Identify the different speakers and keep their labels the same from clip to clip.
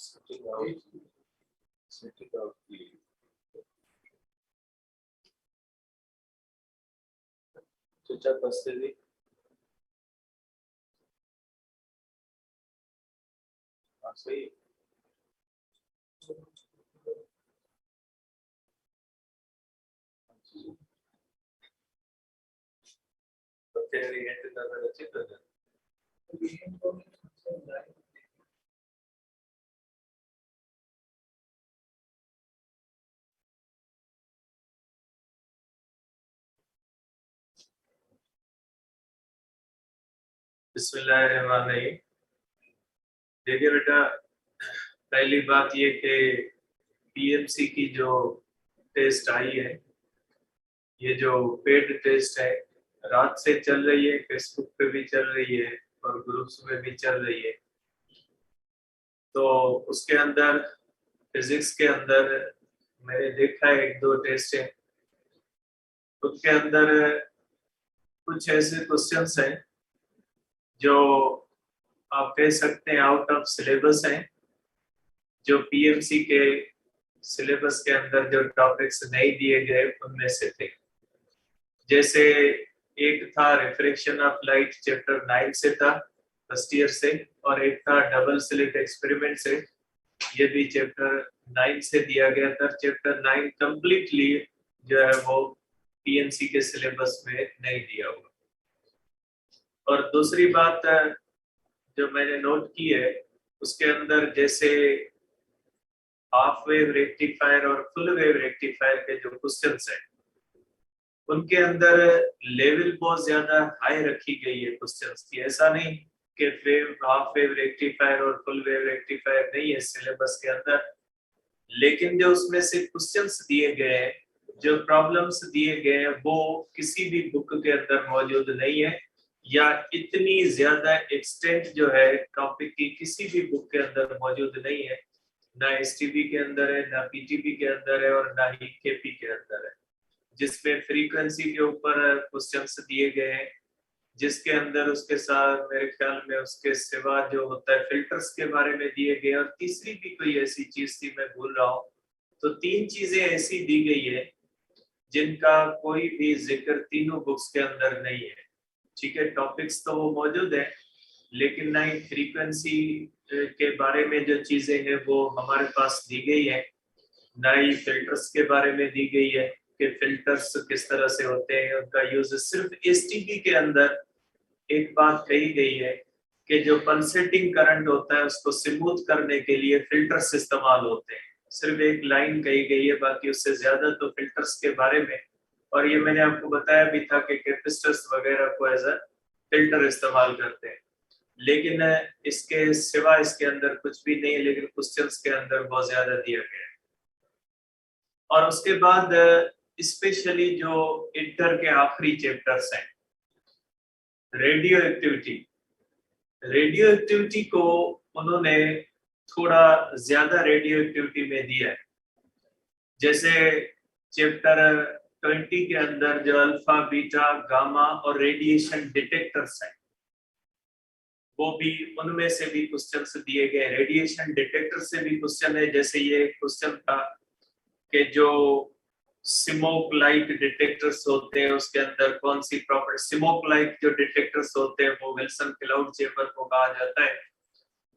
Speaker 1: setting out the चचा परिस्थिति सही बिस्मिल्लाहिर्रहमानिर्रहीम। देखिए बेटा, पहली बात ये कि पीएमसी की जो टेस्ट आई है, ये जो पेड टेस्ट है, रात से चल रही है, फेसबुक पे भी चल रही है और ग्रुप्स में भी चल रही है। तो उसके अंदर फिजिक्स के अंदर मैंने देखा है 1-2 टेस्ट है, उसके अंदर कुछ ऐसे क्वेश्चंस हैं जो आप कह सकते हैं आउट ऑफ सिलेबस हैं, जो पीएमसी के सिलेबस के अंदर जो टॉपिक्स नहीं दिए गए उनमें से थे। जैसे एक था रिफ्रैक्शन ऑफ लाइट, चैप्टर 9 से था फर्स्ट ईयर से, और एक था डबल स्लिट एक्सपेरिमेंट से, ये भी चैप्टर 9 से दिया गया था। चैप्टर 9 कंप्लीटली जो है वो पीएमसी के सिलेबस में नहीं दिया हुआ। और दूसरी बात जो मैंने नोट की है, उसके अंदर जैसे हाफ वेव रेक्टिफायर और फुल वेव रेक्टिफायर के जो क्वेश्चंस हैं, उनके अंदर लेवल बहुत ज्यादा हाई रखी गई है क्वेश्चंस की। ऐसा नहीं कि हाफ वेव रेक्टिफायर और फुल वेव रेक्टिफायर नहीं है सिलेबस के अंदर, लेकिन जो उसमें से क्वेश्चंस दिए गए हैं, जो प्रॉब्लम्स दिए गए हैं, वो किसी भी बुक के अंदर मौजूद नहीं है, या इतनी ज्यादा एक्सटेंट जो है टॉपिक की किसी भी बुक के अंदर मौजूद नहीं है। ना एसटीबी के अंदर है, ना पीटीबी के अंदर है, और ना ही केपी के अंदर है, जिसमें फ्रीक्वेंसी के ऊपर क्वेश्चंस दिए गए हैं, जिसके अंदर उसके साथ मेरे ख्याल में उसके सिवा जो होता है फिल्टर्स के बारे में दिए गए, और तीसरी भी कोई ऐसी चीज थी, मैं भूल रहा हूँ। तो 3 चीजें ऐसी दी गई है जिनका कोई भी जिक्र तीनों बुक्स के अंदर नहीं है। ठीक है, टॉपिक्स तो वो मौजूद है, लेकिन ना ही फ्रीक्वेंसी के बारे में जो चीजें हैं वो हमारे पास दी गई है, ना ही फिल्टर्स के बारे में दी गई है कि फिल्टर्स किस तरह से होते हैं, उनका यूज। सिर्फ एसटीबी के अंदर एक बात कही गई है कि जो पल्सेटिंग करंट होता है उसको स्मूथ करने के लिए फिल्टर्स इस्तेमाल होते हैं। सिर्फ एक लाइन कही गई है, बाकी उससे ज्यादा तो फिल्टर्स के बारे में। और ये मैंने आपको बताया भी था कि कैपेसिटर्स वगैरह को एज अ फिल्टर इस्तेमाल करते हैं, लेकिन इसके सिवा इसके अंदर कुछ भी नहीं है, लेकिन क्वेश्चंस के अंदर बहुत ज्यादा दिया गया है। और उसके बाद स्पेशली जो इंटर के आखिरी चैप्टर्स हैं, रेडियो एक्टिविटी, रेडियो एक्टिविटी को उन्होंने थोड़ा ज्यादा रेडियो एक्टिविटी में दिया है। जैसे चैप्टर 20 के अंदर जो अल्फा, बीटा, गामा और रेडिएशन डिटेक्टर्स हैं, वो भी उनमें से भी क्वेश्चंस दिए गए। रेडिएशन डिटेक्टर से भी क्वेश्चन है। जैसे ये क्वेश्चन था कि जो स्मोक लाइट डिटेक्टर्स होते हैं उसके अंदर कौन सी प्रॉपर्टी, स्मोक लाइट जो डिटेक्टर्स होते हैं वो विल्सन क्लाउड चेंबर को कहा जाता है।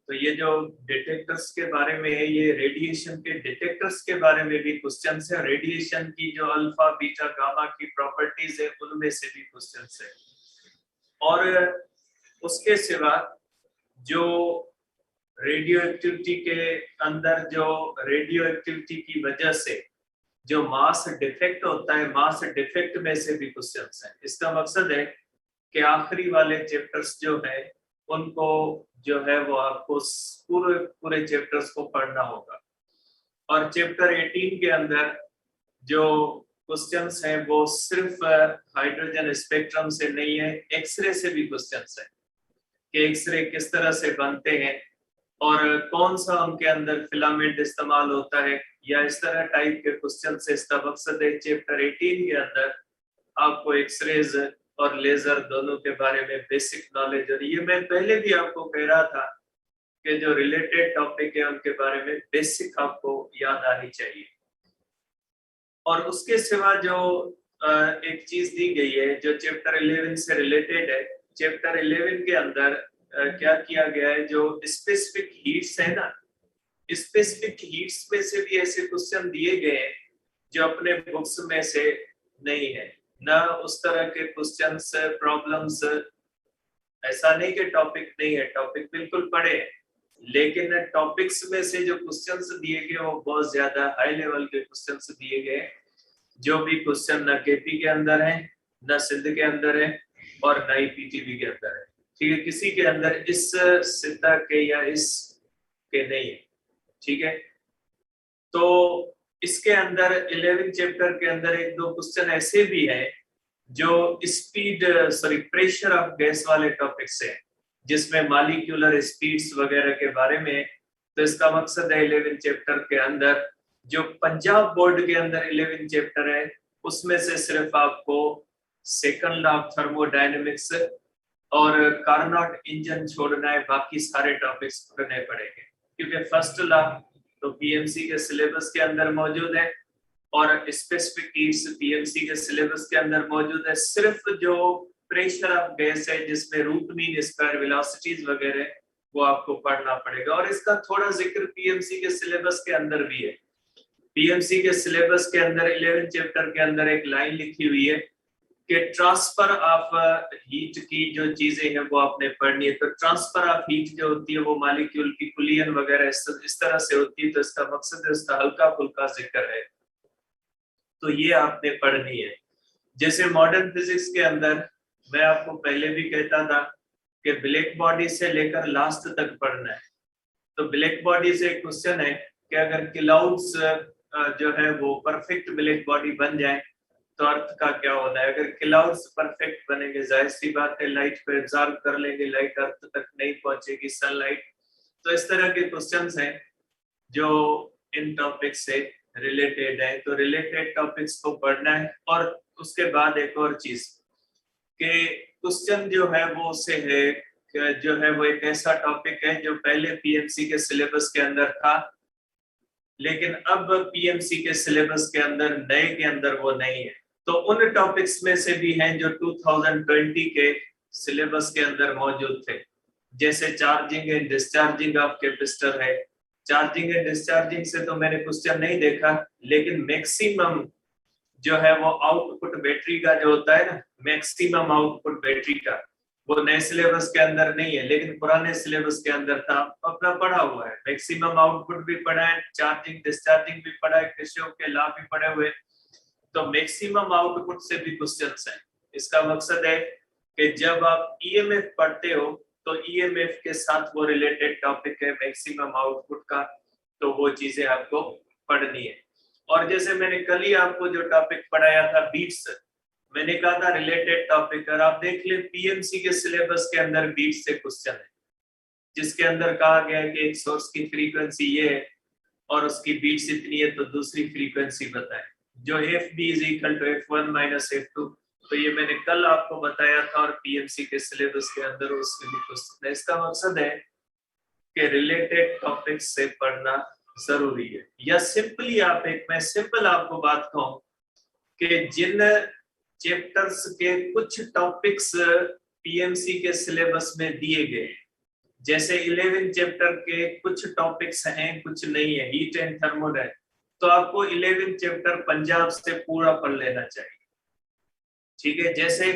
Speaker 1: तो ये जो डिटेक्टर्स के बारे में है, ये रेडिएशन के डिटेक्टर्स के बारे में भी क्वेश्चंस है। रेडिएशन की जो अल्फा, बीटा, गामा की प्रॉपर्टीज है, उनमें से भी क्वेश्चंस है। और उसके सिवा जो रेडियो एक्टिविटी के अंदर जो रेडियो एक्टिविटी की वजह से जो मास डिफेक्ट होता है, मास डिफेक्ट में से भी क्वेश्चंस हैं। इसका मकसद है कि आखिरी वाले चैप्टर्स जो है उनको जो है वो आपको पूरे चैप्टर्स को पढ़ना होगा। और चैप्टर 18 के अंदर जो क्वेश्चंस हैं वो सिर्फ हाइड्रोजन स्पेक्ट्रम से नहीं है, एक्सरे से भी क्वेश्चंस हैं कि एक्सरे किस तरह से बनते हैं और कौन सा उनके अंदर फिलामेंट इस्तेमाल होता है, या इस तरह टाइप के क्वेश्चन से। इसका मकसद है चैप्टर 18 के अंदर आपको एक्सरेज और लेजर दोनों के बारे में बेसिक नॉलेज। और ये मैं पहले भी आपको कह रहा था के जो रिलेटेड टॉपिक है उनके बारे में बेसिक आपको याद आनी चाहिए। और उसके सिवा जो एक चीज दी गई है जो चैप्टर 11 से रिलेटेड है, चैप्टर 11 के अंदर क्या किया गया है, जो स्पेसिफिक हीट्स है ना, स्पेसिफिक हीट्स में से भी ऐसे क्वेश्चन दिए गए हैं जो अपने बुक्स में से नहीं है ना, उस तरह के क्वेश्चंस प्रॉब्लम्स। ऐसा नहीं कि टॉपिक नहीं है, टॉपिक बिल्कुल पढ़े हैं, लेकिन टॉपिक्स में से जो क्वेश्चंस दिए गए वो बहुत ज्यादा हाई लेवल के क्वेश्चंस दिए गए, जो भी क्वेश्चन न केपी के अंदर है, न सिंध के अंदर है, और न ही पीटीबी के अंदर है। ठीक है, किसी के अंदर इस सतह के या इस के नहीं है। ठीक है, तो इसके अंदर 11 चैप्टर के अंदर एक दो क्वेश्चन ऐसे भी हैं जो स्पीड प्रेशर ऑफ गैस वाले टॉपिक से, जिसमें मॉलिक्यूलर स्पीड्स वगैरह के बारे में। तो इसका मकसद है 11 चैप्टर के अंदर जो पंजाब बोर्ड के अंदर 11 चैप्टर है उसमें से सिर्फ आपको सेकंड लॉ ऑफ थर्मोडायनेमिक्स और कार्नोट इंजन छोड़ना है, बाकी सारे टॉपिक्स पढ़ने पड़ेंगे, क्योंकि फर्स्ट लॉ तो पीएमसी के सिलेबस के अंदर मौजूद है और स्पेसिफिक हीट्स पीएमसी के सिलेबस के अंदर मौजूद है। सिर्फ जो प्रेशर ऑफ गैस है जिसमें रूट मीन स्क्वायर वेलोसिटीज वगैरह वो आपको पढ़ना पड़ेगा, और इसका थोड़ा जिक्र पीएमसी के सिलेबस के अंदर भी है। पीएमसी के सिलेबस के अंदर 11 चैप्टर के अंदर एक लाइन लिखी हुई है कि ट्रांसफर ऑफ हीट की जो चीजें हैं वो आपने पढ़नी है। तो ट्रांसफर ऑफ हीट जो होती है वो मॉलिक्यूल की कुलियन वगैरह इस तरह से होती है, तो इसका मकसद है उसका हल्का फुल्का जिक्र है, तो ये आपने पढ़नी है। जैसे मॉडर्न फिजिक्स के अंदर मैं आपको पहले भी कहता था कि ब्लैक बॉडी से लेकर लास्ट तक पढ़ना है। तो ब्लैक बॉडी से एक क्वेश्चन है कि अगर क्लाउड्स जो है वो परफेक्ट ब्लैक बॉडी बन जाए तो अर्थ का क्या होना है। अगर क्लाउड्स परफेक्ट बनेंगे, जाहिर सी बात है लाइट को एब्जॉर्ब कर लेंगे, लाइट अर्थ तक नहीं पहुंचेगी, सनलाइट। तो इस तरह के क्वेश्चंस हैं जो इन टॉपिक्स से रिलेटेड है, तो रिलेटेड टॉपिक्स को पढ़ना है। और उसके बाद एक और चीज कि क्वेश्चन जो है वो से है जो है वो एक ऐसा टॉपिक है जो पहले पीएमसी के सिलेबस के अंदर था, लेकिन अब पीएमसी के सिलेबस के अंदर नए के अंदर वो नहीं है। तो उन टॉपिक्स में से भी हैं जो 2020 के सिलेबस के अंदर मौजूद थे, जैसे charging and discharging of capacitor है। चार्जिंग एंड डिस्चार्जिंग से तो मैंने क्वेश्चन नहीं देखा, लेकिन मैक्सिमम जो है वो आउटपुट बैटरी का जो होता है ना, मैक्सिमम आउटपुट बैटरी का, वो नए सिलेबस के अंदर नहीं है, लेकिन पुराने सिलेबस के अंदर था, अपना पढ़ा हुआ है। मैक्सिमम आउटपुट भी पढ़ा है, चार्जिंग डिस्चार्जिंग भी पढ़ा है, किरचॉफ के लॉ भी पढ़े हुए। तो मैक्सिमम आउटपुट से भी क्वेश्चंस हैं। इसका मकसद है कि जब आप ईएमएफ पढ़ते हो तो ईएमएफ के साथ वो रिलेटेड टॉपिक है मैक्सिमम आउटपुट का, तो वो चीजें आपको पढ़नी है। और जैसे मैंने कल ही आपको जो टॉपिक पढ़ाया था बीट्स, मैंने कहा था रिलेटेड टॉपिक, और आप देख ले पीएमसी के सिलेबस के अंदर बीट्स से क्वेश्चन है, जिसके अंदर कहा गया है कि एक सोर्स की फ्रीक्वेंसी ये है और उसकी बीट्स इतनी है, तो दूसरी फ्रीक्वेंसी बताएं, जो FB is equal to F1 minus F2। तो ये मैंने कल आपको बताया था, और पीएमसी के सिलेबस के अंदर उसमें भी क्वेश्चन है। इसका मकसद है कि रिलेटेड टॉपिक से पढ़ना जरूरी है। या सिंपली आप एक मैं सिंपल आपको बात कहूं कि जिन चैप्टर्स के कुछ टॉपिक्स पीएमसी के सिलेबस में दिए गए, जैसे 11 चैप्टर के कुछ टॉपिक्स हैं कुछ नहीं है, हीट एंड थर्मोडायनेमिक्स, तो आपको 11 चैप्टर पंजाब से पूरा पढ़ लेना चाहिए। ठीक है, जैसे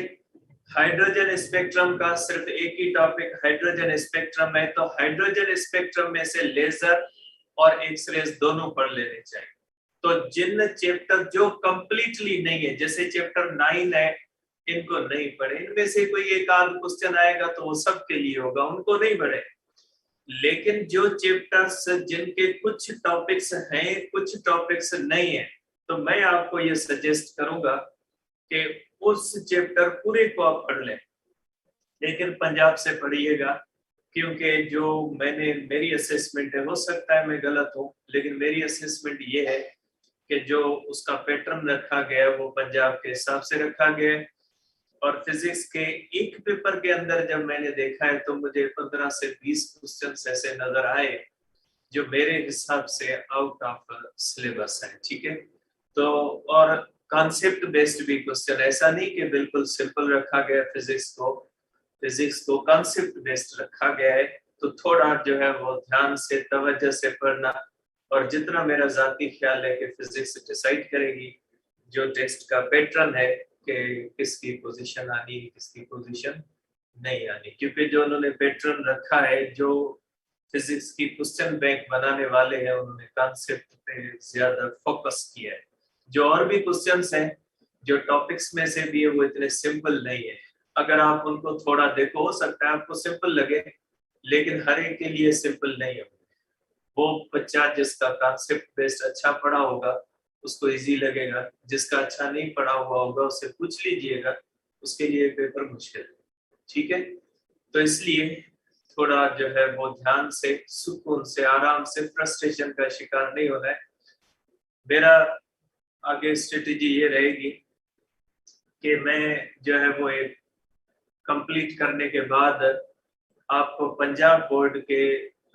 Speaker 1: हाइड्रोजन स्पेक्ट्रम का सिर्फ एक ही टॉपिक हाइड्रोजन स्पेक्ट्रम है, तो हाइड्रोजन स्पेक्ट्रम में से लेजर और एक्सरेज दोनों पढ़ लेने चाहिए। तो जिन चैप्टर जो कंप्लीटली नहीं है, जैसे चैप्टर 9 है, इनको नहीं पढ़े। इनमें से कोई एक आध क्वेश्चन आएगा तो वो सबके लिए होगा, उनको नहीं पढ़े। लेकिन जो चैप्टर्स जिनके कुछ टॉपिक्स हैं कुछ टॉपिक्स नहीं है, तो मैं आपको ये सजेस्ट करूंगा कि उस चैप्टर पूरे को आप पढ़ लें, लेकिन पंजाब से पढ़िएगा, क्योंकि जो मेरी असेसमेंट है, हो सकता है मैं गलत हूँ, लेकिन मेरी असेसमेंट ये है कि जो उसका पैटर्न रखा गया है वो पंजाब के हिसाब से रखा गया है। और फिजिक्स के एक पेपर के अंदर जब मैंने देखा है तो मुझे 15 से 20 क्वेश्चन ऐसे नजर आए जो मेरे हिसाब से आउट ऑफ सिलेबस है। ठीक है, तो और कॉन्सेप्ट बेस्ड भी क्वेश्चन, ऐसा नहीं कि बिल्कुल सिंपल रखा गया फिजिक्स को कॉन्सेप्ट बेस्ड रखा गया है। तो थोड़ा जो है वो ध्यान से तवज्जो से पढ़ना, और जितना मेरा जाती ख्याल है कि फिजिक्स डिसाइड करेगी जो टेस्ट का पैटर्न है कि किसकी पोजीशन आनी है किसकी पोजीशन नहीं आनी, क्योंकि जो उन्होंने पैटर्न रखा है, जो फिजिक्स की क्वेश्चन बैंक बनाने वाले हैं, उन्होंने कॉन्सेप्ट पे ज्यादा फोकस किया है। जो और भी क्वेश्चंस हैं जो टॉपिक्स में से भी है वो इतने सिंपल नहीं है। अगर आप उनको थोड़ा देखो, हो सकता है आपको सिंपल लगे, लेकिन हर एक के लिए सिंपल नहीं है। वो बच्चा जिसका कॉन्सेप्ट बेस्ड अच्छा पढ़ा होगा उसको इजी लगेगा, जिसका अच्छा नहीं पढ़ा हुआ होगा उससे पूछ लीजिएगा, उसके लिए पेपर मुश्किल है। ठीक है, तो इसलिए थोड़ा जो है वो ध्यान से, सुकून से, आराम से, फ्रस्ट्रेशन का शिकार नहीं होना है। मेरा आगे स्ट्रेटेजी ये रहेगी कि मैं जो है वो एक कंप्लीट करने के बाद आपको पंजाब बोर्ड के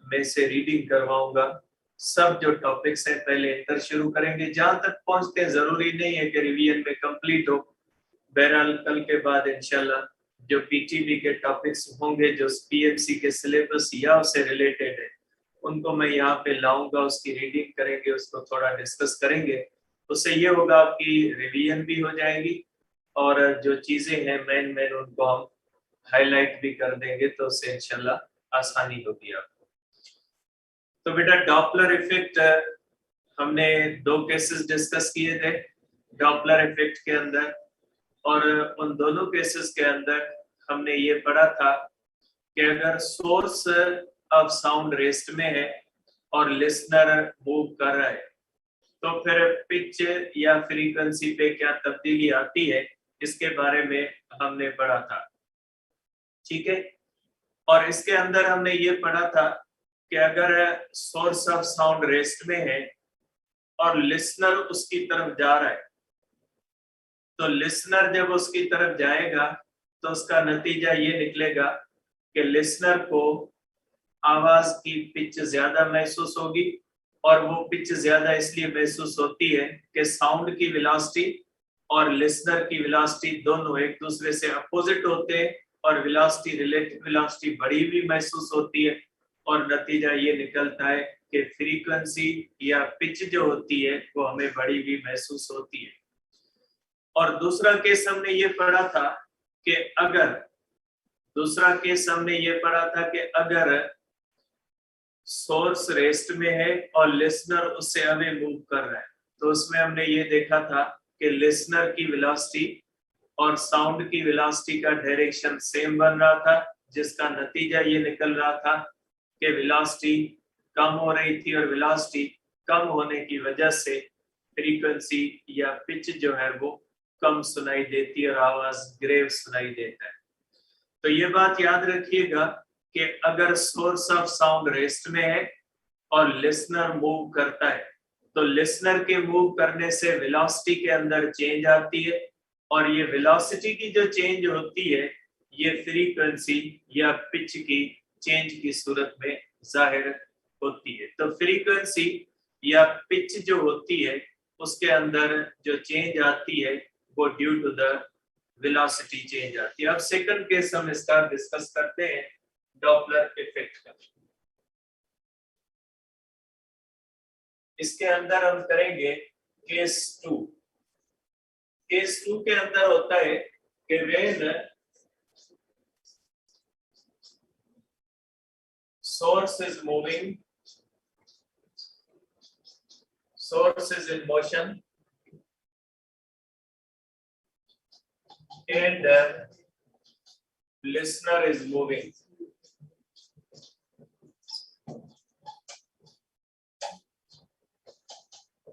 Speaker 1: में से रीडिंग करवाऊंगा। सब जो टॉपिक्स हैं पहले इंटर शुरू करेंगे, जहां तक पहुंचते हैं, जरूरी नहीं है कि रिवीजन में कंप्लीट हो। बहरहाल कल के बाद इंशाल्लाह जो पीटीबी के टॉपिक्स होंगे जो पीएमसी के सिलेबस या उससे रिलेटेड है, उनको मैं यहाँ पे लाऊंगा, उसकी रीडिंग करेंगे, उसको थोड़ा डिस्कस करेंगे। उससे ये होगा आपकी रिवीजन भी हो जाएगी, और जो चीजें हैं मेन मेन उनको हम हाईलाइट भी कर देंगे, तो उससे इंशाल्लाह आसानी होगी आपको। तो बेटा डॉपलर इफेक्ट हमने 2 केसेस डिस्कस किए थे डॉपलर इफेक्ट के अंदर, और उन दोनों केसेस के अंदर हमने ये पढ़ा था कि अगर सोर्स ऑफ साउंड रेस्ट में है और लिसनर मूव कर रहा है तो फिर पिच या फ्रीक्वेंसी पे क्या तब्दीली आती है, इसके बारे में हमने पढ़ा था। ठीक है, और इसके अंदर हमने ये पढ़ा था कि अगर सोर्स ऑफ साउंड रेस्ट में है और लिसनर उसकी तरफ जा रहा है, तो लिसनर जब उसकी तरफ जाएगा तो उसका नतीजा ये निकलेगा कि लिसनर को आवाज की पिच ज्यादा महसूस होगी, और वो पिच ज्यादा इसलिए महसूस होती है कि साउंड की वेलोसिटी और लिसनर की वेलोसिटी दोनों एक दूसरे से अपोजिट होते हैं, और वेलोसिटी रिलेटिव वेलोसिटी बढ़ी हुई महसूस होती है, और नतीजा ये निकलता है कि फ्रीक्वेंसी या पिच जो होती है वो हमें बढ़ी हुई महसूस होती है। और दूसरा केस हमने ये पढ़ा था कि अगर सोर्स रेस्ट में है और लिसनर उससे अवे मूव कर रहा है, तो उसमें हमने ये देखा था कि लिसनर की वेलोसिटी और साउंड की वेलोसिटी का डायरेक्शन सेम बन रहा था, जिसका नतीजा ये निकल रहा था कि वेलोसिटी कम हो रही थी, और वेलोसिटी कम होने की वजह से फ्रीक्वेंसी या पिच जो है वो कम सुनाई देती है और आवाज ग्रेव सुनाई देता है। तो ये बात याद रखिएगा कि अगर सोर्स ऑफ साउंड रेस्ट में है और लिसनर मूव करता है, तो लिसनर के मूव करने से वेलोसिटी के अंदर चेंज आती है, और ये वेलोसिटी की जो चेंज होती है ये फ्रीक्वेंसी या पिच की चेंज की सूरत में जाहिर होती है। तो फ्रीक्वेंसी या पिच जो होती है उसके अंदर जो चेंज आती है वो due to the velocity change आती है। अब सेकंड केस हम इसका डिस्कस करते हैं, डॉपलर इफेक्ट का। इसके अंदर हम करेंगे केस 2। केस 2 के अंदर होता है कि when source is moving, source is in motion, and listener is moving.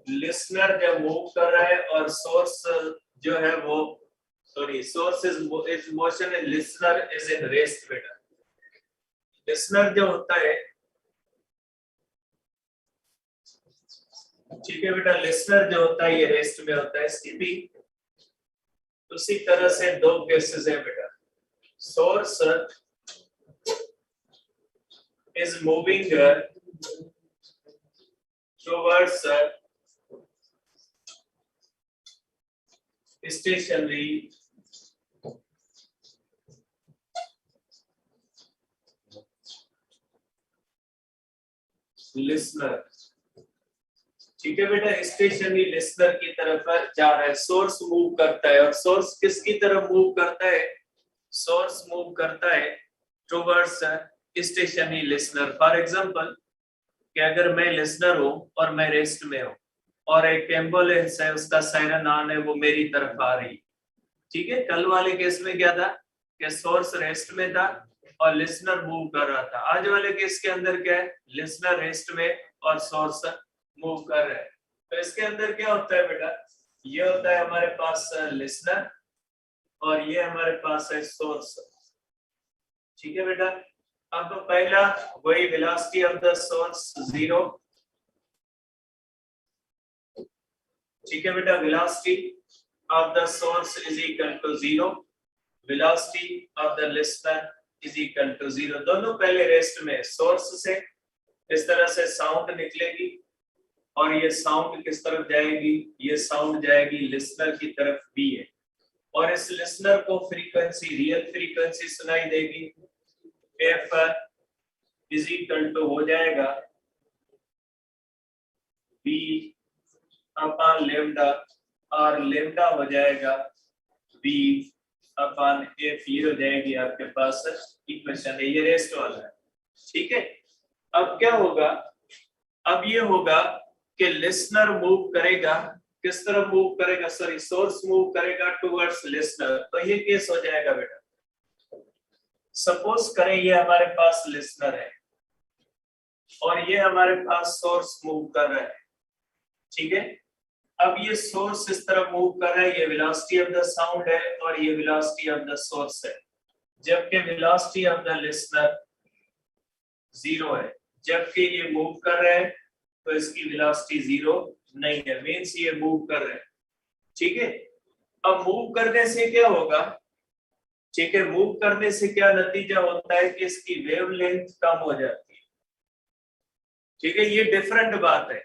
Speaker 1: Listener जब मूव कर रहा है और सोर्स जो है वो source is motion and listener is in rest. बेटा लिसनर जो होता है, ठीक है बेटा, लिसनर जो होता है ये रेस्ट में होता है, स्लीपिंग, उसी तरह से दो केसेस है बेटा, source is moving towards stationary listener। ठीक है बेटा, स्टेशनरी लिसनर की तरफ जा रहा है, सोर्स मूव करता है। और सोर्स किसकी तरफ मूव करता है? सोर्स मूव करता है towards stationary listener. For example कि अगर मैं लिसनर हूं और मैं रेस्ट में हूं और एक एम्बुलेंस है, उसका सायरन ऑन है, वो मेरी तरफ आ रही। ठीक है, कल वाले केस में क्या था कि सोर्स रेस्ट में था और लिसनर मूव कर रहा था। आज वाले केस के अंदर क्या है? लिसनर रेस्ट में और सोर्स मूव कर रहा है। तो इसके अंदर क्या होता है बेटा? ये होता है हमारे पास लिसनर और ये हमारे पास है सोर्स। ठीक है बेटा, अब पहला वही वेलोसिटी ऑफ द सोर्स 0। ठीक है बेटा, velocity of the source is equal to 0, velocity of the listener is equal to 0। दोनों पहले रेस्ट में। सोर्स से इस तरह से साउंड निकलेगी और ये साउंड किस तरफ जाएगी? ये साउंड जाएगी लिसनर की तरफ भी है, और इस लिसनर को फ्रीक्वेंसी, रियल फ्रीक्वेंसी सुनाई देगी। एफ इज इक्वल टू हो जाएगा बी अपॉन लेम्डा, और लेम्डा हो जाएगा बी अपॉन एफ। ये हो जाएगी आपके पास इक्वेशन है, ये रेस्ट वाला है। ठीक है, अब क्या होगा? अब ये होगा कि लिसनर मूव करेगा, किस तरफ मूव करेगा? सॉरी, सोर्स मूव करेगा टुवर्ड्स लिसनर। तो ये केस हो जाएगा बेटा, सपोज करें ये हमारे पास लिसनर है और ये हमारे पास सोर्स मूव कर रहा है। ठीक है, अब ये सोर्स इस तरफ मूव कर रहा है, ये वेलोसिटी ऑफ द साउंड है और ये वेलोसिटी ऑफ द सोर्स है, जबकि वेलोसिटी ऑफ द लिसनर 0 है। जबकि ये मूव कर रहा है तो इसकी वेलोसिटी 0 नहीं है, मींस ये मूव कर रहा है। ठीक है, अब मूव करने से क्या होगा? ठीक है, मूव करने से क्या नतीजा होता है कि इसकी वेवलेंथ कम हो जाती है। ठीक है, ये डिफरेंट बात है।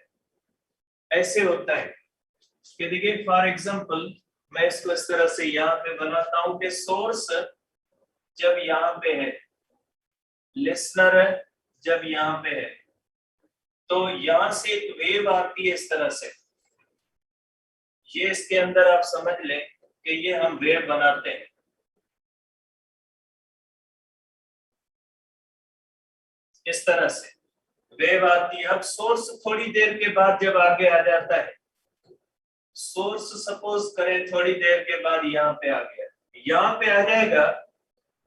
Speaker 1: ऐसे होता है कि देखिए, फॉर एग्जांपल मैं इसको इस तरह से यहाँ पे बनाता हूं कि सोर्स जब यहाँ पे है, लिसनर जब यहाँ पे है, तो यहां से एक वेव आती है इस तरह से। ये इसके अंदर आप समझ लें कि ये हम वेव बनाते हैं इस तरह से, वेव आती है। अब सोर्स थोड़ी देर के बाद जब आगे आ जाता है, सोर्स सपोज करें थोड़ी देर के बाद यहाँ पे आ गया, यहाँ पे आ जाएगा,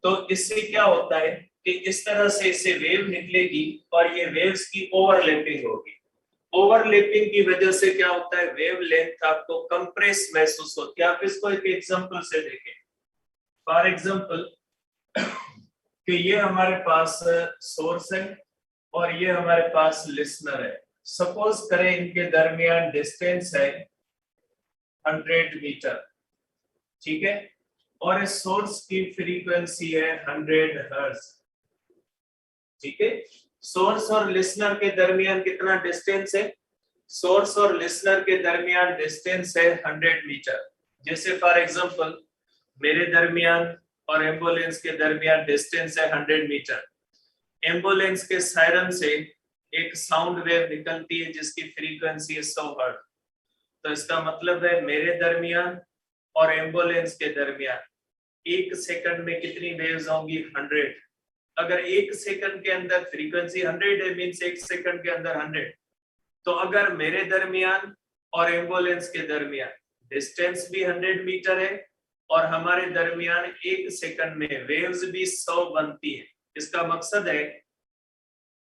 Speaker 1: तो इससे क्या होता है कि इस तरह से इसे वेव निकलेगी और ये वेव्स की ओवरलैपिंग होगी। ओवरलैपिंग की वजह से क्या होता है? वेव लेंथ आपको कंप्रेस महसूस होती है। आप इसको एक एग्जांपल से देखें। फॉर एग्जांपल कि ये हमारे पास सोर्स है और ये हमारे पास लिसनर है। सपोज करें इनके दरमियान डिस्टेंस है 100 मीटर। ठीक है, और इस सोर्स की फ्रीक्वेंसी है 100 हर्ट्ज। ठीक है, सोर्स और लिसनर के दरमियान कितना डिस्टेंस है? सोर्स और लिसनर के दरमियान डिस्टेंस है 100 मीटर। जैसे फॉर एग्जांपल मेरे दरमियान और एम्बुलेंस के दरमियान डिस्टेंस है 100 मीटर। एम्बुलेंस के सायरन से एक साउंड वेव निकलती है जिसकी फ्रीक्वेंसी है 100 हर्ट्ज। तो इसका मतलब है मेरे दरमियान और एम्बुलेंस के दरमियान एक सेकंड में कितनी वेव्स होंगी? 100। अगर एक सेकंड के अंदर फ्रीक्वेंसी 100 है, मींस एक सेकंड के अंदर 100। तो अगर मेरे दरमियान और एम्बुलेंस के दरमियान डिस्टेंस भी 100 मीटर है और हमारे दरमियान एक सेकंड में वेव्स भी 100 बनती है, इसका मकसद है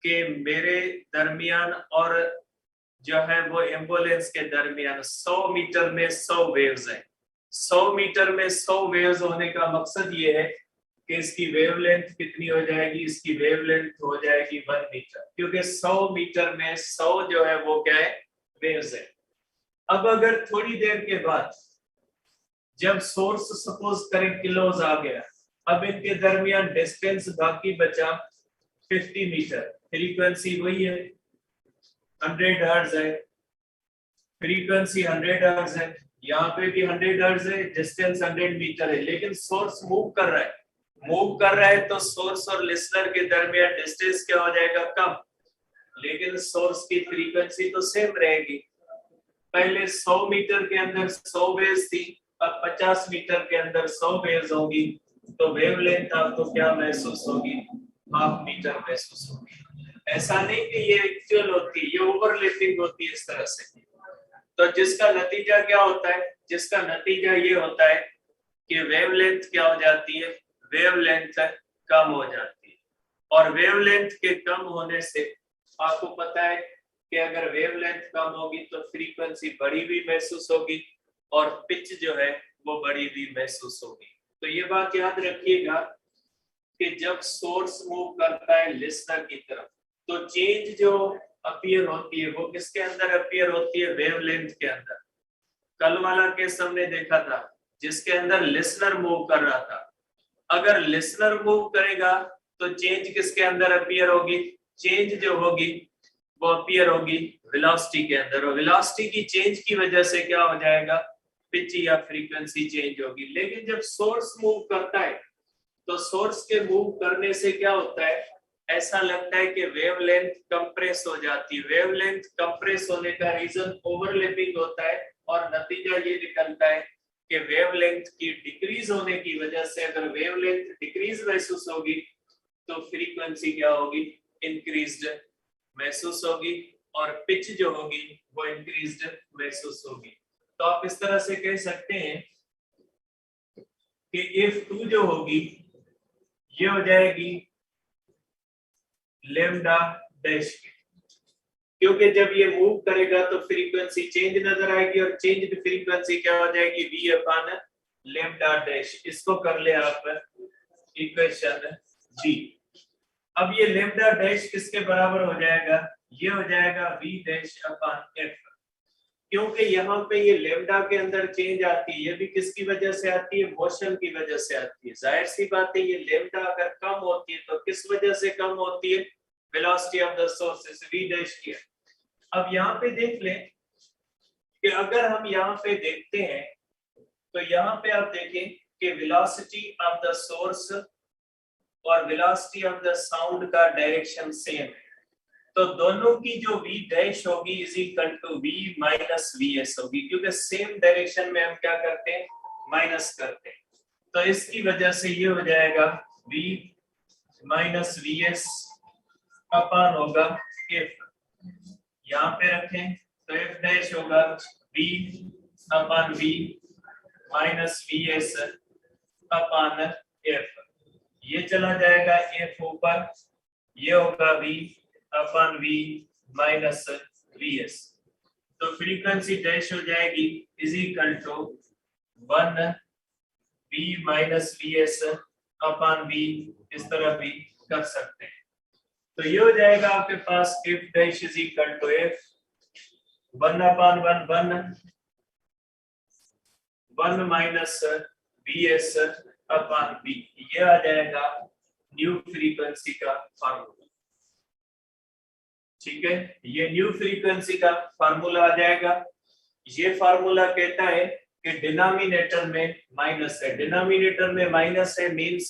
Speaker 1: कि मेरे दरमियान और जो है वो एम्बुलेंस के दरमियान 100 मीटर में 100 वेव्स है। 100 मीटर में 100 वेव्स होने का मकसद ये है कि इसकी वेवलेंथ कितनी हो जाएगी? इसकी वेवलेंथ हो जाएगी 1 मीटर, क्योंकि 100 मीटर में 100 जो है वो क्या है? वेव्स है। अब अगर थोड़ी देर के बाद जब सोर्स सपोज करें किलोज आ गया, अब इनके दरमियान डिस्टेंस बाकी बचा 50 मीटर, फ्रीक्वेंसी वही है 100 हर्ट्ज है, फ्रीक्वेंसी 100 हर्ट्ज है, यहाँ पे भी 100 हर्ट्ज है, डिस्टेंस 100 मीटर है, लेकिन सोर्स मूव कर रहा है, मूव कर रहा है तो सोर्स और लिसनर के दरमियान डिस्टेंस क्या हो जाएगा, कम, लेकिन सोर्स की फ्रीक्वेंसी तो सेम रहेगी। पहले 100 मीटर के अंदर 100 वेव्स थी, अब 50 मीटर के अंदर 100 वेव्स होगी, तो वेवलेंथ आपको क्या महसूस होगी, हाफ मीटर महसूस होगी। ऐसा नहीं कि ये एक्चुअल होती है, ये ओवरलैपिंग होती है इस तरह से। तो जिसका नतीजा क्या होता है, जिसका नतीजा ये होता है कि वेवलेंथ क्या हो जाती है, वेवलेंथ कम हो जाती है, और वेवलेंथ के कम होने से आपको पता है कि अगर वेवलेंथ कम होगी तो फ्रीक्वेंसी बड़ी भी महसूस होगी और पिच जो है वो बड़ी भी महसूस होगी। तो ये बात याद रखिएगा कि जब सोर्स मूव करता है लिसनर की तरफ, तो चेंज जो अपीयर होती है वो किसके अंदर अपीयर होती है, वेवलेंथ के अंदर। कल वाला केस हमने देखा था जिसके अंदर लिसनर मूव कर रहा था, अगर लिसनर मूव करेगा तो चेंज किसके अंदर अपीयर होगी, चेंज जो होगी वो अपीयर होगी वेलोसिटी के अंदर, और वेलोसिटी की चेंज की वजह से क्या हो जाएगा, पिच या फ्रीक्वेंसी चेंज होगी। लेकिन जब सोर्स मूव करता है तो सोर्स के मूव करने से क्या होता है, ऐसा लगता है कि वेवलेंथ कंप्रेस हो जाती है, वेवलेंथ कंप्रेस होने का रीजन ओवरलैपिंग होता है, और नतीजा ये निकलता है कि वेवलेंथ की डिक्रीज होने की वजह से अगर वेवलेंथ डिक्रीज महसूस होगी तो फ्रीक्वेंसी क्या होगी, इंक्रीज्ड महसूस होगी, और पिच जो होगी वो इंक्रीज्ड महसूस होगी। तो आप इस तरह से कह सकते हैं कि F2 जो होगी ये हो जाएगी लैम्डा डैश की, क्योंकि जब ये मूव करेगा तो फ्रीक्वेंसी चेंज नजर आएगी, और चेंज्ड फ्रीक्वेंसी क्या हो जाएगी, v अपॉन लैम्डा डैश। इसको कर ले आप इक्वेशन जी। अब ये लैम्डा डैश किसके बराबर हो जाएगा, ये हो जाएगा v डैश अपॉन f, क्योंकि यहाँ पे ये लैम्डा के अंदर चेंज आती है, ये भी किसकी वजह से आती है, मोशन की वजह से आती है। जाहिर सी बात है ये लैम्डा अगर कम होती है तो किस वजह से कम होती है, velocity of the source is v dash की। अब यहाँ पे देख लें कि अगर हम यहाँ पे देखते हैं तो यहाँ पे आप देखें कि वेलोसिटी ऑफ द सोर्स और वेलोसिटी ऑफ द साउंड का डायरेक्शन सेम है, तो दोनों की जो v डैश होगी is equal to v minus vs होगी, क्योंकि सेम डायरेक्शन में हम क्या करते हैं, माइनस करते हैं। तो इसकी वजह से ये हो जाएगा v माइनस vs अपॉन होगा f, यहाँ पे रखें तो f डैश होगा v upon v minus vs upon f, ये चला जाएगा f ऊपर, ये होगा v upon v minus vs, तो फ्रीक्वेंसी डैश हो जाएगी is equal to 1 v minus vs upon v, इस तरह भी कर सकते हैं। तो ये हो जाएगा आपके पास f dash is equal to f 1 upon 1 minus vs upon v, ये आ जाएगा न्यू फ्रीक्वेंसी का फार्मूला। ठीक है, ये न्यू फ्रीक्वेंसी का फार्मूला आ जाएगा। ये फार्मूला कहता है कि डिनोमिनेटर में माइनस है, डिनोमिनेटर में माइनस है मींस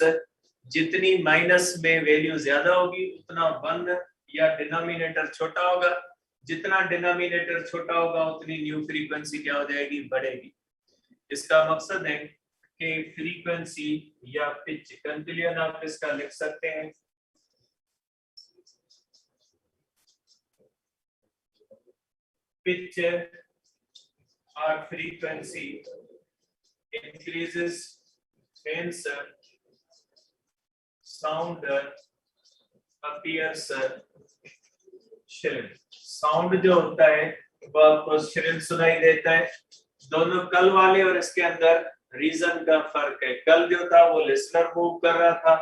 Speaker 1: जितनी माइनस में वैल्यू ज्यादा होगी उतना 1 या डिनोमिनेटर छोटा होगा, जितना डिनोमिनेटर छोटा होगा उतनी न्यू फ्रीक्वेंसी क्या हो जाएगी, बढ़ेगी। इसका मकसद है कि फ्रीक्वेंसी या पिच, कंक्लूजन आप इसका लिख सकते हैं pitch or frequency increases hence sound appears shrill। Sound जो होता है वो आपको श्रिल सुनाई देता है। दोनों कल वाले और इसके अंदर रीजन का फर्क है, कल जो था वो लिसनर मूव कर रहा था,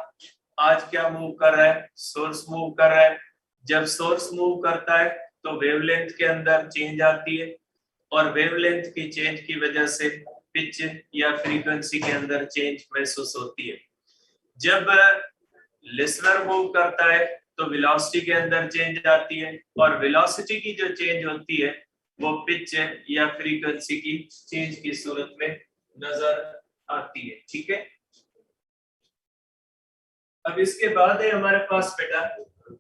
Speaker 1: आज क्या मूव कर रहा है, सोर्स मूव कर रहा है। जब सोर्स मूव करता है तो वेवलेंथ के अंदर चेंज आती है, और वेवलेंथ की चेंज की वजह से पिच या फ्रीक्वेंसी के अंदर चेंज महसूस होती है। जब लिसनर मूव करता है तो वेलोसिटी के अंदर चेंज आती है, और वेलोसिटी की जो चेंज होती है वो पिच या फ्रीक्वेंसी की चेंज की सूरत में नजर आती है। ठीक है, अब इसके बाद है हमारे पास बेटा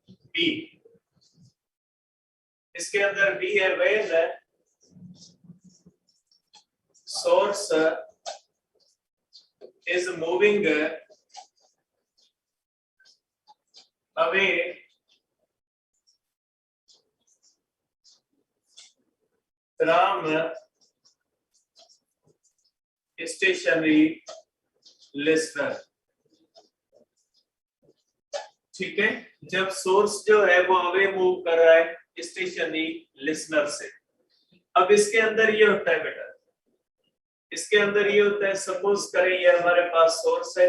Speaker 1: बी। इसके अंदर बी है वेव है source is moving away from stationary listener। ठीक है, जब सोर्स जो है वो अवे मूव कर रहा है स्टेशनरी लिसनर से। अब इसके अंदर ये होता है बेटा, इसके अंदर ये होता है, सपोज करें ये हमारे पास सोर्स है,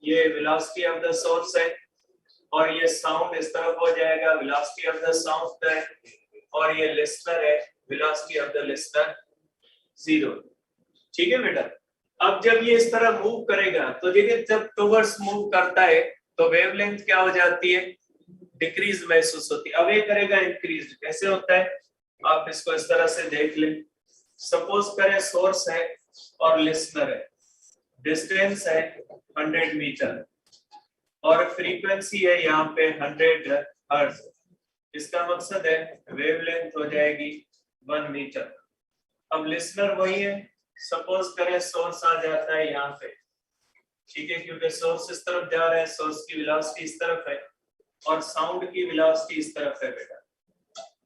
Speaker 1: ये वेलोसिटी ऑफ द सोर्स है, और ये साउंड इस तरफ हो जाएगा, वेलोसिटी ऑफ द साउंड है, और ये लिसनर है, वेलोसिटी ऑफ द लिसनर 0। ठीक है बेटा, अब जब ये इस तरह मूव करेगा तो देखिए जब टुवर्ड्स मूव करता है तो वेवलेंथ क्या हो जाती है, डिक्रीज महसूस होती है। अवे करेगा इंक्रीज, कैसे होता है आप इसको इस तरह से देख लें। सपोज करें सोर्स है और लिसनर है, डिस्टेंस है 100 मीटर और फ्रीक्वेंसी है यहाँ पे 100 हर्ट्ज। इसका मकसद है वेवलेंथ हो जाएगी 1 मीटर। अब लिसनर वही है, सपोज करें सोर्स आ जाता है यहाँ पे, ठीक है, क्योंकि सोर्स इस तरफ जा रहा है, सोर्स की वेलोसिटी इस तरफ है और साउंड की वेलोसिटी इस तरफ है बेटा।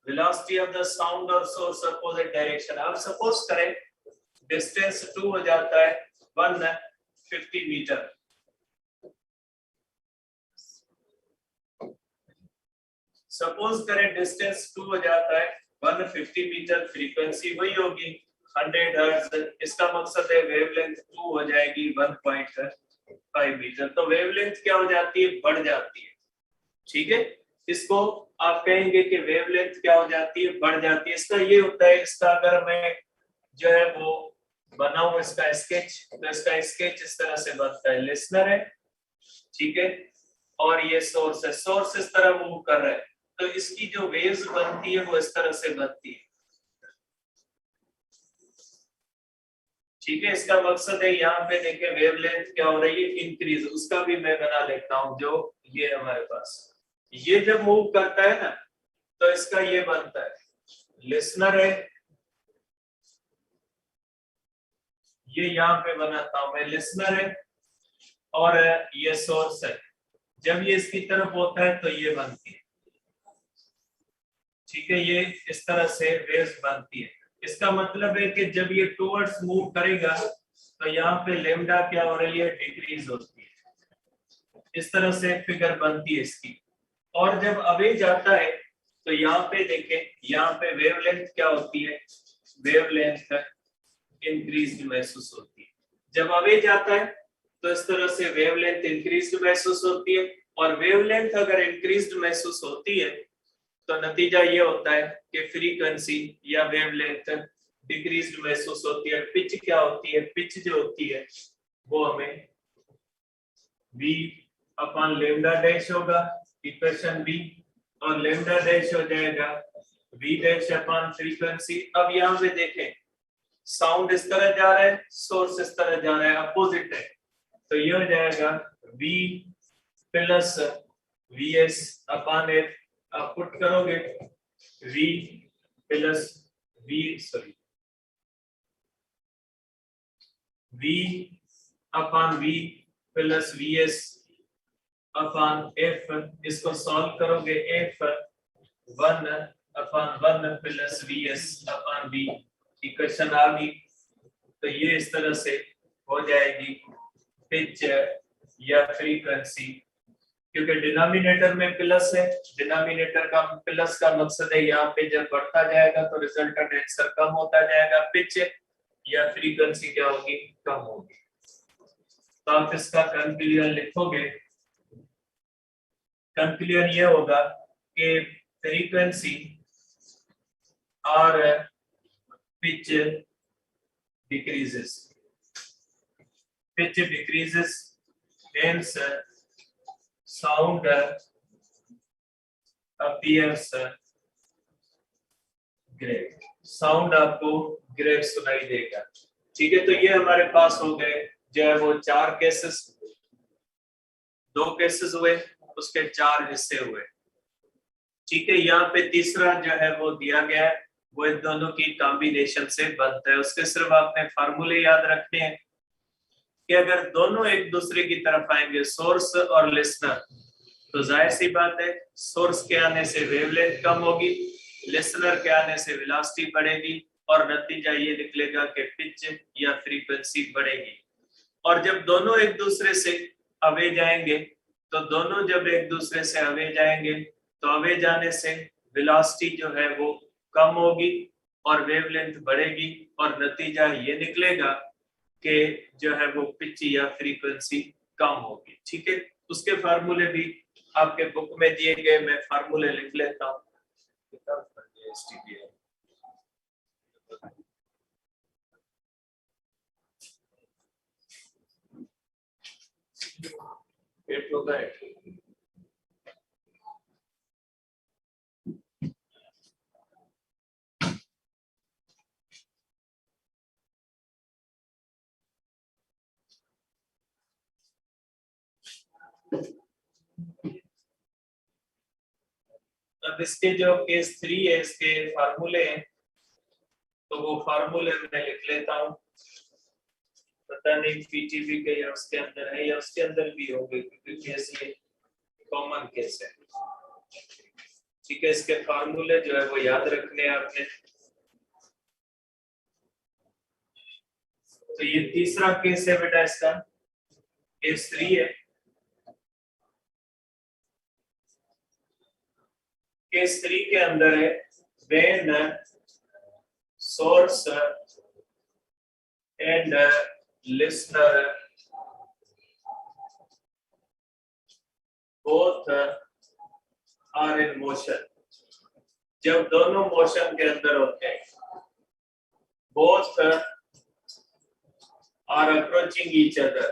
Speaker 1: वेलोसिटी ऑफ द साउंड और सोर्स अपोजिट डायरेक्शन। अब सपोज करें डिस्टेंस 2 हो जाता है 150 मीटर। सपोज करें डिस्टेंस 2 हो जाता है 150 मीटर, फ्रीक्वेंसी वही होगी 100 हर्ट्ज। इसका मकसद है वेवलेंथ 2 हो जाएगी 1.5 मीटर। तो वेवलेंथ क्या हो जाती है, बढ़ जाती है। ठीक है, इसको आप कहेंगे कि वेवलेंथ क्या हो जाती है, बढ़ जाती है। इसका ये होता है, इसका अगर मैं जो है वो बनाऊं इसका स्केच, तो इसका स्केच इस तरह से बनता है। लिसनर है, ठीक है, और ये सोर्स है, सोर्स इस तरह मूव कर रहा है, तो इसकी जो वेव्स बनती है वो इस तरह से बनती है। ठीक है, इसका मकसद है यहाँ पे देखें वेवलेंथ क्या हो रही है, इंक्रीज। उसका भी मैं बना लेता हूं, जो ये हमारे पास, ये जब मूव करता है ना तो इसका ये बनता है, लिसनर है, ये यहाँ पे बनाता हूं मैं, लिसनर है और ये सोर्स है। जब ये इसकी तरफ होता है तो ये बनती है। ठीक है, ये इस तरह से वेव्स बनती है। इसका मतलब है कि जब ये टुवर्ड्स मूव करेगा तो यहाँ पे लेमडा क्या हो रही है, डिक्रीज होती है। इस तरह से फिगर बनती है इसकी। और जब अवे जाता है तो यहाँ पे देखें, यहाँ पे वेवलेंथ क्या होती है, वेवलेंथ इंक्रीज महसूस होती है। जब अवे जाता है तो इस तरह से वेवलेंथ इंक्रीज महसूस होती है। और वेवलेंथ अगर इंक्रीज महसूस होती है तो नतीजा ये होता है कि फ्रीक्वेंसी या वेवलेंथ डिक्रीज महसूस होती है। पिच क्या होती है, पिच जो होती है वो हमें v अपॉन लेमडा डैश होगा, इक्वेशन बी, और लेमडा डैश हो जाएगा v डैश अपॉन फ्रीक्वेंसी। अब यहाँ पे देखें साउंड इस तरह जा रहा है, सोर्स इस तरह जा रहा है, अपोजिट है, तो ये हो जाएगा v plus vs upon f। आप पुट करोगे v plus v upon v plus vs upon f। इसको सॉल्व करोगे f 1 upon 1 plus vs upon v, equation आ गई। तो ये इस तरह से हो जाएगी पिच या फ्रीक्वेंसी, क्योंकि डिनोमिनेटर में प्लस है, डिनोमिनेटर का प्लस का मकसद है यहाँ पे जब बढ़ता जाएगा तो रिजल्टेंट आंसर कम होता जाएगा, पिच या फ्रीक्वेंसी क्या होगी, कम होगी। तो आप इसका कंक्लूजन लिखोगे, कंक्लूजन ये होगा कि फ्रीक्वेंसी और pitch decreases. pitch decreases, hence sound appears grave. Sound आपको ग्रेव सुनाई देगा। ठीक है, तो ये हमारे पास हो गए जो है वो 4 केसेस, 2 केसेस हुए, उसके 4 हिस्से हुए। ठीक है, यहाँ पे तीसरा जो है वो दिया गया है, वो इन दोनों की कॉम्बिनेशन से बनता है। उसके सिर्फ आपने फार्मूले याद रखने हैं कि अगर दोनों एक दूसरे की तरफ आएंगे, सोर्स और लिसनर, तो जाहिर सी बात है सोर्स के आने से वेवलेंथ कम होगी, लिसनर के आने से वेलोसिटी बढ़ेगी, और नतीजा ये निकलेगा कि पिच या फ्रीक्वेंसी बढ़ेगी। और जब दोनों एक दूसरे से अवे जाएंगे, तो दोनों जब एक दूसरे से अवे जाएंगे, तो अवे जाने से वेलोसिटी जो है वो कम होगी और वेवलेंथ बढ़ेगी, और नतीजा ये निकलेगा कि जो है वो पिच या फ्रीक्वेंसी कम होगी। ठीक है, उसके फार्मूले भी आपके बुक में दिए गए, मैं फार्मूले लिख लेता हूँ। अब इसके जो केस 3 है, इसके फार्मूले हैं, तो वो फार्मूले मैं लिख लेता हूँ। पता नहीं पीटीबी के या उसके अंदर है या उसके अंदर भी होंगे, क्योंकि केस ये कॉमन केस है। ठीक है, इसके फार्मूले जो है वो याद रखने हैं आपने। तो ये तीसरा केस है बेटा, इसका केस 3 है। केस 3 के अंदर है when source and listener both are in motion। जब दोनों मोशन के अंदर होते हैं, both are approaching each other,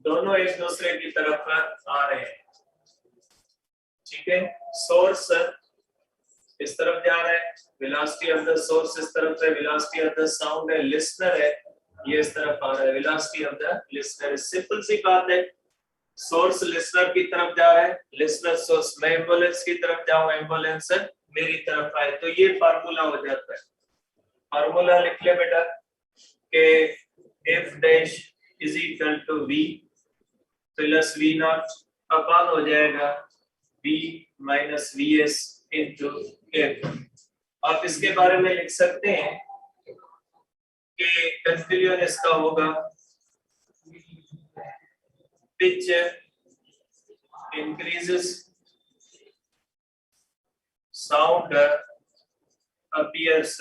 Speaker 1: दोनों एक दूसरे की तरफ आ रहे हैं। ठीक है, सोर्स इस तरफ जा रहा है, वेलोसिटी ऑफ द सोर्स इस तरफ है, वेलोसिटी ऑफ द साउंड है, लिसनर है ये इस तरफ आ रहा है, velocity of the listener. Simple सी बात है, सोर्स लिसनर की तरफ जा रहा है, लिसनर सोर्स, मैं एम्बुलेंस की तरफ जाऊं, एम्बुलेंस मेरी तरफ आए, तो ये फार्मूला हो जाता है। फार्मूला लिख ले बेटा कि f dash is equal to v plus v not upon हो जाएगा v minus v S into f. आप इसके बारे में लिख सकते हैं कि कंक्लूजन इसका होगा pitch increases, sound appears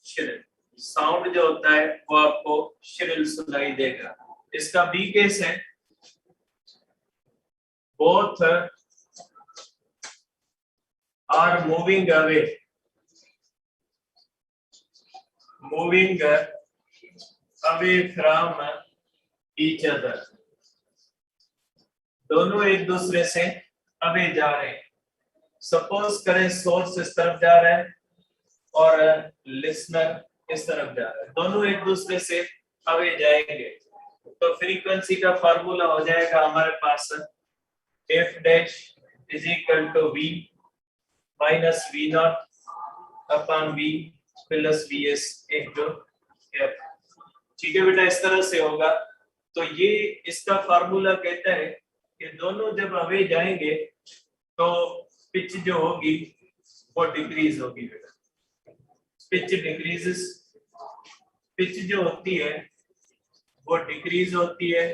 Speaker 1: shrill. Sound जो होता है वो आपको श्रिल सुनाई देगा। इसका बी केस है both are moving away from each other। दोनों एक दूसरे से अवे जा रहे हैं। सपोज करें सोर्स इस तरफ जा रहा है और लिसनर इस तरफ जा रहा है, दोनों एक दूसरे से अवे जाएंगे, तो फ्रीक्वेंसी का फार्मूला हो जाएगा हमारे पास F dash is equal to V minus V not upon V plus V S into F. ठीक है बेटा, इस तरह से होगा। तो ये इसका फार्मूला कहता है कि दोनों जब अवे जाएंगे तो पिच जो होगी वो डिक्रीज होगी बेटा। पिच डिक्रीजेस, पिच जो होती है वो डिक्रीज होती है,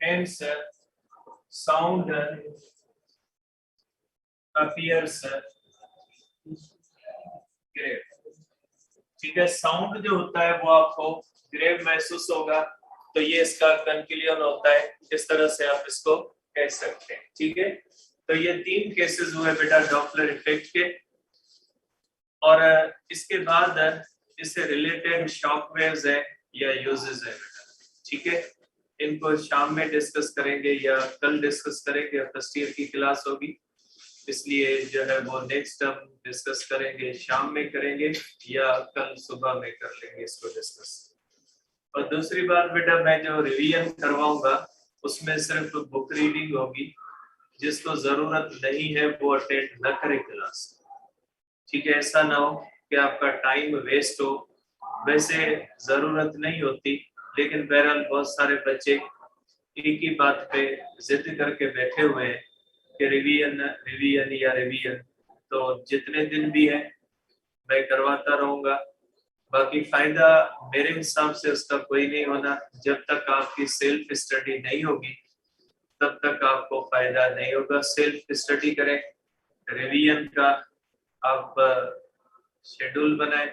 Speaker 1: हेंस साउंड अपीयर्स ग्रेव। ठीक है, साउंड जो होता है वो आपको ग्रेव महसूस होगा, तो ये इसका कंक्लूजन होता है। इस तरह से आप इसको कह सकते हैं। ठीक है, तो ये 3 केसेस हुए बेटा डॉपलर इफेक्ट के। और इसके बाद इससे रिलेटेड शॉक वेव्स है या यूजेस है बेटा, ठीक है। इनको शाम में डिस्कस करेंगे या कल डिस्कस करेंगे, फर्स्ट ईयर की क्लास होगी, इसलिए जो है वो नेक्स्ट हम डिस्कस करेंगे, शाम में करेंगे या कल सुबह में कर लेंगे इसको डिस्कस। और दूसरी बात बेटा, मैं जो रिवीजन करवाऊंगा उसमें सिर्फ बुक रीडिंग होगी, जिसको जरूरत नहीं है वो अटेंड न करे क्लास, ठीक है। ऐसा ना हो कि आपका टाइम वेस्ट हो, वैसे जरूरत नहीं होती, लेकिन बहरहाल बहुत सारे बच्चे एक ही बात पे जिद करके बैठे हुए हैं कि रिवीजन रिवीजन या रिवीजन, तो जितने दिन भी है मैं करवाता रहूंगा। बाकी फायदा मेरे हिसाब से उसका कोई नहीं होना, जब तक आपकी सेल्फ स्टडी नहीं होगी तब तक आपको फायदा नहीं होगा। सेल्फ स्टडी करें, रिवीजन का आप शेड्यूल बनाएं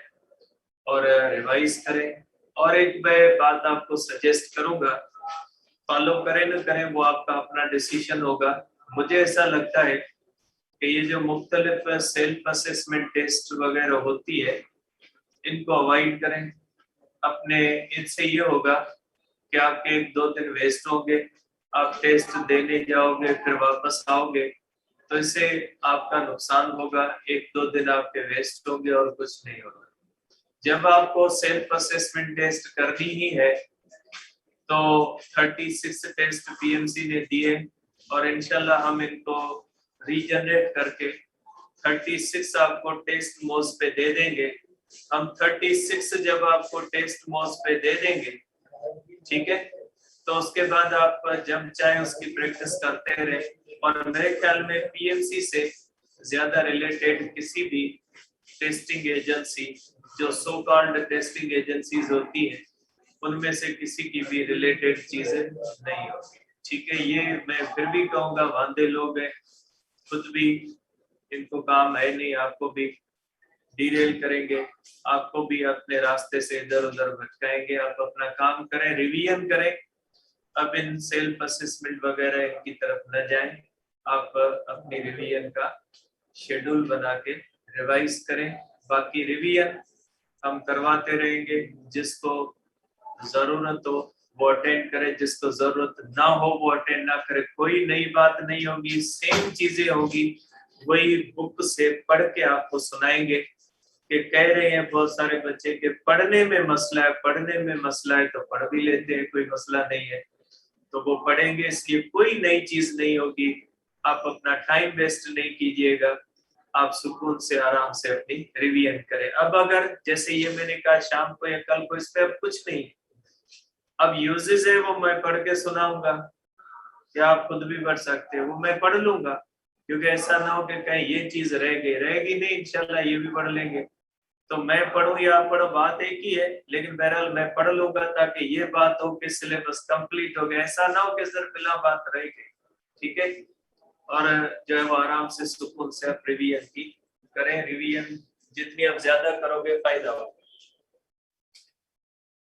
Speaker 1: और रिवाइज करें। और एक मैं बात आपको सजेस्ट करूंगा, फॉलो करें न करें वो आपका अपना डिसीजन होगा। मुझे ऐसा लगता है कि ये जो मुख्तलिफ सेल्फ असेसमेंट टेस्ट वगैरह होती है, इनको अवॉइड करें। अपने इससे ये होगा कि आपके 1-2 दिन वेस्ट होंगे, आप टेस्ट देने जाओगे फिर वापस आओगे, तो इससे आपका नुकसान होगा। 1-2 दिन आपके वेस्ट होंगे और कुछ नहीं होगा। जब आपको सेल्फ असेसमेंट टेस्ट करनी ही है तो 36 टेस्ट पीएमसी ने दिए और इंशाल्लाह हम इनको रीजनरेट करके 36 आपको टेस्ट मोड्स पे दे देंगे। हम 36 जब आपको टेस्ट मोड्स पे दे देंगे, ठीक है, तो उसके बाद आप जब चाहे उसकी प्रैक्टिस करते रहे। और मेरे ख्याल में पीएमसी से ज्यादा रिलेटेड किसी भी टेस्टिंग एजेंसी, जो सो कॉल्ड टेस्टिंग एजेंसीज होती है, उनमें से किसी की भी रिलेटेड चीजें नहीं होगी, ठीक है। ये मैं फिर भी कहूंगा, वांदे लोग हैं, खुद भी इनको काम है नहीं, आपको भी डीरेल करेंगे, आपको भी अपने रास्ते से इधर उधर भटकाएंगे। आप अपना काम करें, रिवीजन करें, अब इन सेल्फ असेसमेंट वगैरह इनकी तरफ न जाएं। आप अपनी रिवीजन का शेड्यूल बना के रिवाइज करें। बाकी रिवीजन हम करवाते रहेंगे, जिसको जरूरत हो वो अटेंड करे, जिसको जरूरत ना हो वो अटेंड ना करे। कोई नई बात नहीं होगी, सेम चीजें होगी, वही बुक से पढ़ के आपको सुनाएंगे। कि कह रहे हैं बहुत सारे बच्चे के पढ़ने में मसला है, पढ़ने में मसला है, तो पढ़ भी लेते हैं, कोई मसला नहीं है, तो वो पढ़ेंगे, इसलिए कोई नई चीज नहीं होगी। आप अपना टाइम वेस्ट नहीं कीजिएगा, आप सुकून से आराम से अपनी रिवीजन करें। अब अगर जैसे ये मैंने कहा शाम को या कल को, इस पे अब कुछ नहीं, अब यूजेस है वो मैं पढ़ के सुनाऊंगा, या आप खुद भी पढ़ सकते हो, वो मैं पढ़ लूंगा, क्योंकि ऐसा ना हो कि कहीं ये चीज रह गई, रहेगी नहीं, इंशाल्लाह ये भी पढ़ लेंगे। तो मैं पढ़ूं या आप पढ़ो, बात एक ही है, लेकिन बहरहाल मैं पढ़ लूंगा ताकि ये बात हो कि सिलेबस कंप्लीट हो गया, ऐसा ना हो कि सिर्फ बिला बात रह गई, ठीक है। और जो है वो आराम से सुकून से आप रिवीजन की करें। रिवीजन जितनी आप ज्यादा करोगे फायदा होगा।